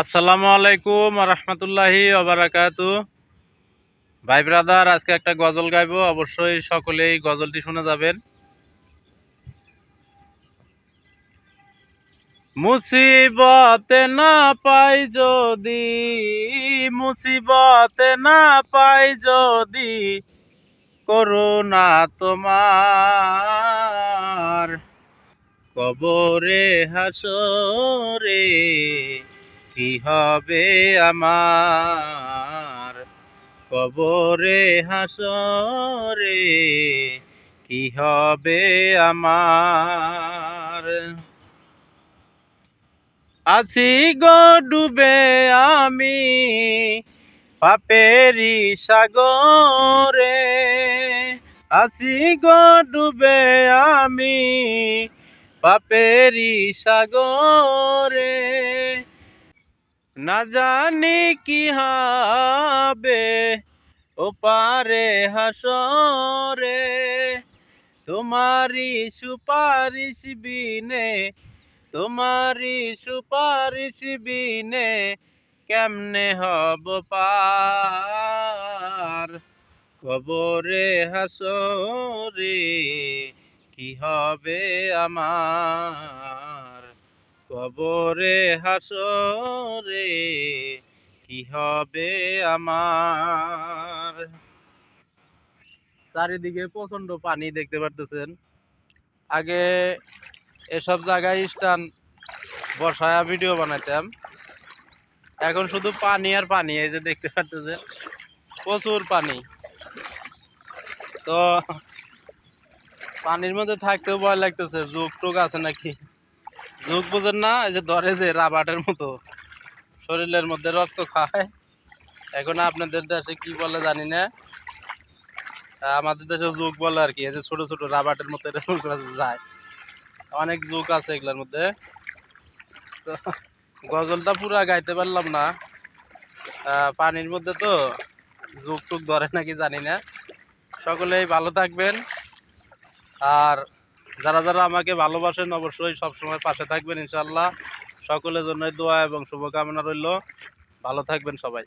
আসসালামু আলাইকুম রহমতুল্লাহি ওবারাকাতু। ভাই ব্রাদার, আজকে একটা গজল গাইবো, অবশ্যই সকলেই গজলটি শুনে যাবেন। মুসিবতে না পাই যদি, মুসিবতে না পাই যদি, করুণা তোমার কবরে হাসরে কি হবে আমার, কবরে হাসরে কি হবে আমার। আছি গো ডুবে আমি পাপেরি সাগরে, আছি গো ডুবে আমি পাপেরি সাগরে, না জানি কি হবে ওপারে হাসরে, তোমারি সুপারিশ বিনে, তোমারি সুপারিশ বিনে কেমনে হব পার, কবরে হাসরে কি হবে আমার, কবরে হাসরে কি হবে আমার। চারিদিকে প্রচন্ড পানি দেখতে পারতেছেন। আগে এসব জায়গায় স্টান বসায়া ভিডিও বানাইতাম, এখন শুধু পানি আর পানি। এই যে দেখতে পারতেছেন প্রচুর পানি। তো পানির মধ্যে থাকতেও ভয় লাগতেছে, যুগ টুক আছে নাকি। যুগ বুঝেন না, এই যে ধরে যে রাবারের মতো শরীরের মধ্যে রক্ত খায়। এখন আপনাদের দেশে কি বলে জানি না, আমাদের দেশে যুগ বলে আর কি। এই যে ছোট ছোট রাবারের মতো এরকম করে যায়, অনেক যুগ আছে এগুলোর মধ্যে। তো গজলটা পুরা গাইতে পারলাম না, পানির মধ্যে তো যুগ টুক ধরে নাকি জানি না। সকলেই ভালো থাকবেন, আর যারা যারা আমাকে ভালোবাসেন অবশ্যই সবসময় পাশে থাকবেন ইনশাল্লাহ। সকলের জন্য দোয়া এবং শুভকামনা রইল। ভালো থাকবেন সবাই।